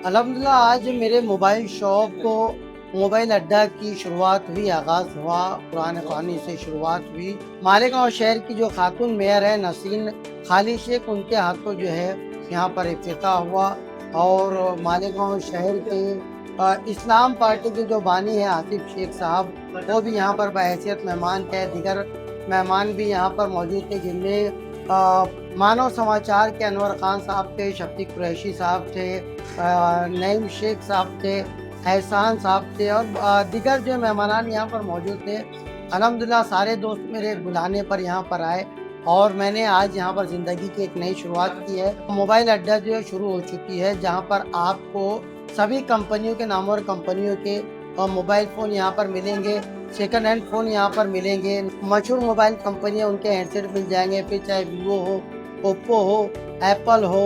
अल्हम्दुलिल्लाह आज मेरे मोबाइल शॉप को मोबाइल अड्डा की शुरुआत हुई, आगाज़ हुआ, कुरान ख़वानी से शुरुआत हुई। मालेगाँव शहर की जो खातून मेयर है नसीन खाली शेख, उनके हाथों जो है यहाँ पर इफ्तिताह हुआ। और मालेगाँव शहर के इस्लाम पार्टी के जो बानी हैं आतिफ शेख साहब, वो भी यहाँ पर बहैसियत मेहमान थे। दीगर मेहमान भी यहाँ पर मौजूद थे, जिनमें मानव समाचार के अनवर खान साहब थे, शफीक कुरैशी साहब थे, नईम शेख साहब थे, एहसान साहब थे और दीगर जो मेहमानान यहाँ पर मौजूद थे। अल्हम्दुलिल्लाह सारे दोस्त मेरे बुलाने पर यहाँ पर आए और मैंने आज यहाँ पर ज़िंदगी की एक नई शुरुआत की है। मोबाइल अड्डा जो है शुरू हो चुकी है, जहाँ पर आपको सभी कंपनियों के नामवर कंपनियों के मोबाइल फ़ोन यहाँ पर मिलेंगे। सेकंड हैंड फ़ोन यहाँ पर मिलेंगे। मशहूर मोबाइल कंपनियाँ, उनके हैंडसेट मिल जाएँगे, फिर चाहे वीवो हो, ओप्पो हो, एप्पल हो,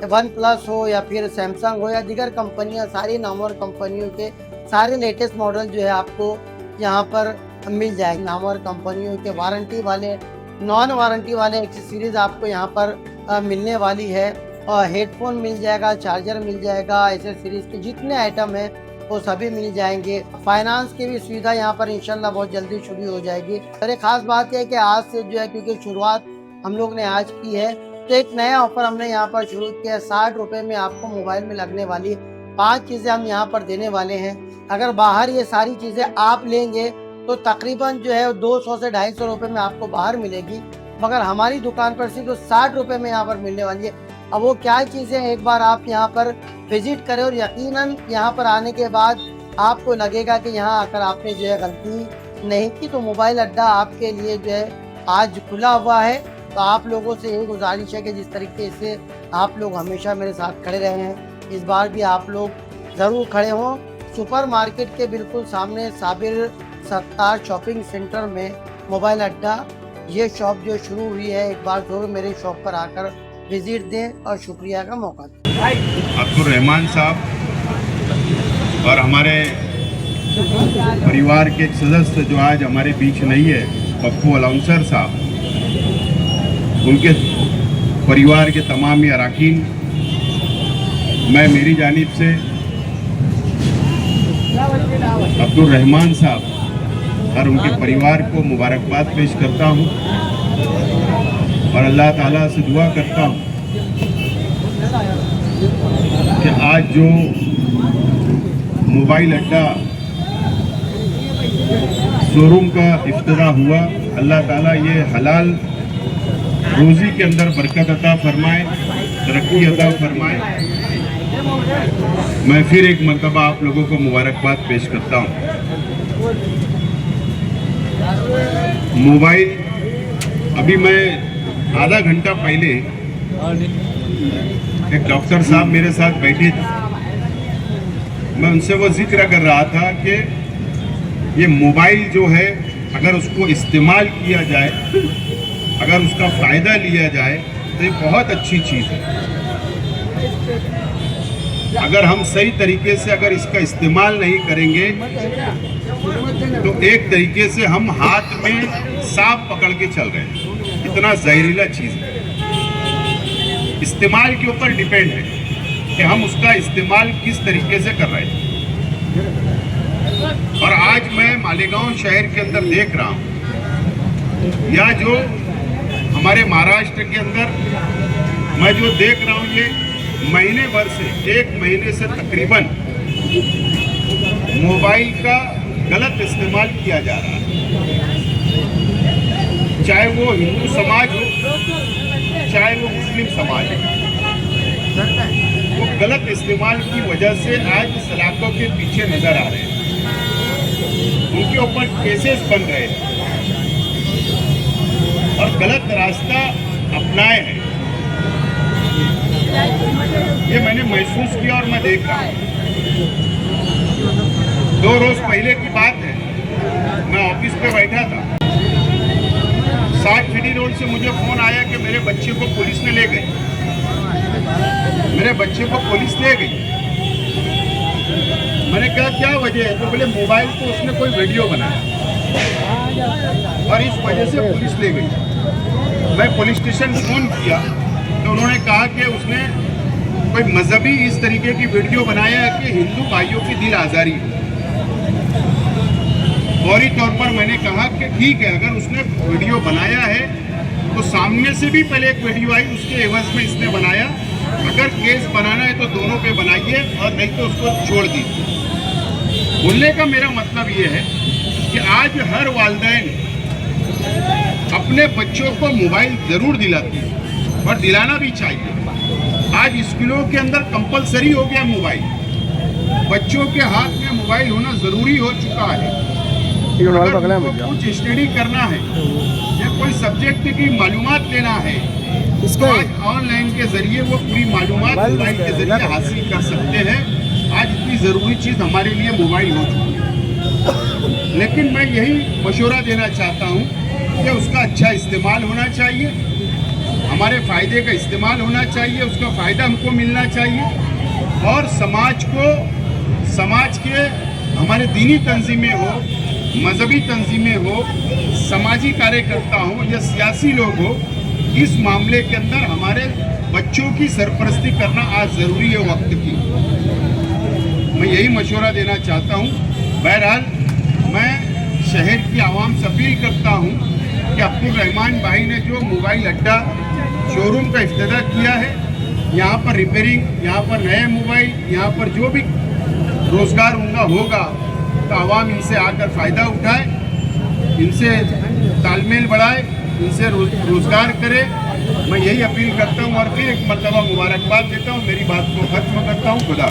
वन प्लस हो या फिर सैमसंग हो या दीगर कंपनियाँ, सारी नामवर कंपनियों के सारे लेटेस्ट मॉडल जो है आपको यहाँ पर मिल जाएंगे। नामवर कंपनियों के वारंटी वाले, नॉन वारंटी वाले एक्सेसरीज आपको यहाँ पर मिलने वाली है। और हेडफोन मिल जाएगा, चार्जर मिल जाएगा, एक्सेसरीज के जितने आइटम हैं वो सभी मिल जाएंगे। फाइनेंस की भी सुविधा यहाँ पर इंशाल्लाह बहुत जल्दी शुरू हो जाएगी। और एक खास बात है कि आज से जो है, क्योंकि शुरुआत हम लोग ने आज की है, तो एक नया ऑफर हमने यहाँ पर शुरू किया है। 60 रुपए में आपको मोबाइल में लगने वाली 5 चीज़ें हम यहाँ पर देने वाले हैं। अगर बाहर ये सारी चीज़ें आप लेंगे तो तकरीबन जो है 200 से 250 रुपए में आपको बाहर मिलेगी, मगर हमारी दुकान पर सिर्फ 60 रुपए में यहाँ पर मिलने वाली है। अब वो क्या चीज़ें हैं, एक बार आप यहाँ पर विजिट करें और यकीनन यहाँ पर आने के बाद आपको लगेगा कि यहाँ आकर आपने जो है गलती नहीं की। तो मोबाइल अड्डा आपके लिए जो है आज खुला हुआ है। तो आप लोगों से यही गुजारिश है कि जिस तरीके से आप लोग हमेशा मेरे साथ खड़े रहे हैं, इस बार भी आप लोग ज़रूर खड़े हों। सुपर मार्केट के बिल्कुल सामने साबिर सत्तार शॉपिंग सेंटर में मोबाइल अड्डा, ये शॉप जो शुरू हुई है, एक बार ज़रूर मेरे शॉप पर आकर विजिट दें और शुक्रिया का मौका दें। अब्दुल रहमान साहब और हमारे परिवार के एक सदस्य जो आज हमारे बीच नहीं है, पप्पू अलाउंसर साहब, उनके परिवार के तमाम अरकान, मैं मेरी जानिब से अब्दुल रहमान साहब और उनके परिवार को मुबारकबाद पेश करता हूँ और अल्लाह ताला से दुआ करता हूँ कि आज जो मोबाइल अड्डा शोरूम का इफ्तिताह हुआ, अल्लाह ताला ये हलाल रोज़ी के अंदर बरकत अता फरमाए, तरक्की अता फरमाए। मैं फिर एक मरतबा आप लोगों को मुबारकबाद पेश करता हूँ। मोबाइल, अभी मैं आधा घंटा पहले एक डॉक्टर साहब मेरे साथ बैठे थे, मैं उनसे वो जिक्र कर रहा था कि ये मोबाइल जो है, अगर उसको इस्तेमाल किया जाए, अगर उसका फ़ायदा लिया जाए तो ये बहुत अच्छी चीज़ है। अगर हम सही तरीके से अगर इसका इस्तेमाल नहीं करेंगे तो एक तरीके से हम हाथ में सांप पकड़ के चल रहे हैं। इतना जहरीला चीज़ है। इस्तेमाल के ऊपर डिपेंड है कि हम उसका इस्तेमाल किस तरीके से कर रहे हैं। और आज मैं मालेगांव शहर के अंदर देख रहा हूँ, या जो हमारे महाराष्ट्र के अंदर मैं जो देख रहा हूँ, ये महीने भर से, एक महीने से तकरीबन मोबाइल का गलत इस्तेमाल किया जा रहा है। चाहे वो हिंदू समाज हो, चाहे वो मुस्लिम समाज हो, वो गलत इस्तेमाल की वजह से आज इस इलाकों के पीछे नजर आ रहे हैं। उनके ऊपर केसेस बन रहे हैं और गलत रास्ता अपनाए हैं। ये मैंने महसूस किया और मैं देख रहा हूँ। 2 रोज पहले की बात है, मैं ऑफिस पे बैठा था, 60 फीडी रोड से मुझे फोन आया कि मेरे बच्चे को पुलिस ने ले गई। मेरे बच्चे को पुलिस ले गई। मैंने कहा क्या वजह है? तो बोले मोबाइल को उसने कोई वीडियो बनाया और इस वजह से पुलिस ले गई। मैं पुलिस स्टेशन फ़ोन किया तो उन्होंने कहा कि उसने कोई मजहबी इस तरीके की वीडियो बनाया है कि हिंदू भाइयों की दिल आजारी हो। फौरी तौर पर मैंने कहा कि ठीक है, अगर उसने वीडियो बनाया है तो सामने से भी पहले एक वीडियो आई, उसके एवज में इसने बनाया। अगर केस बनाना है तो दोनों पे बनाइए और नहीं तो उसको छोड़ दीजिए। बोलने का मेरा मतलब ये है कि आज हर वालिदैन अपने बच्चों को मोबाइल जरूर दिलाते हैं और दिलाना भी चाहिए। आज स्कूलों के अंदर कंपलसरी हो गया मोबाइल, बच्चों के हाथ में मोबाइल होना जरूरी हो चुका है। अगर उनको कुछ स्टडी करना है या कोई सब्जेक्ट की मालूमात लेना है तो आज ऑनलाइन के जरिए वो पूरी मालूमात मोबाइल के जरिए हासिल कर सकते हैं। आज इतनी ज़रूरी चीज़ हमारे लिए मोबाइल हो चुकी है। लेकिन मैं यही मशवरा देना चाहता हूँ कि उसका अच्छा इस्तेमाल होना चाहिए, हमारे फ़ायदे का इस्तेमाल होना चाहिए, उसका फ़ायदा हमको मिलना चाहिए। और समाज के हमारे दीनी तंजीमें हो, मजहबी तंजीमें हो, समाजी कार्यकर्ता हो या सियासी लोग हो, इस मामले के अंदर हमारे बच्चों की सरपरस्ती करना आज ज़रूरी है वक्त की। मैं यही मशवरा देना चाहता हूँ। बहरहाल मैं शहर की आवाम से अपील करता हूँ कि अब्दुल रहमान भाई ने जो मोबाइल अड्डा शोरूम का इफ्तिताह किया है, यहाँ पर रिपेयरिंग, यहाँ पर नए मोबाइल, यहाँ पर जो भी रोज़गार उनका होगा तो आवाम इनसे आकर फ़ायदा उठाए, इनसे तालमेल बढ़ाए, इनसे रोज़गार करे। मैं यही अपील करता हूँ और फिर एक मरतबा मुबारकबाद देता हूँ। मेरी बात को ख़त्म करता हूँ। खुदा।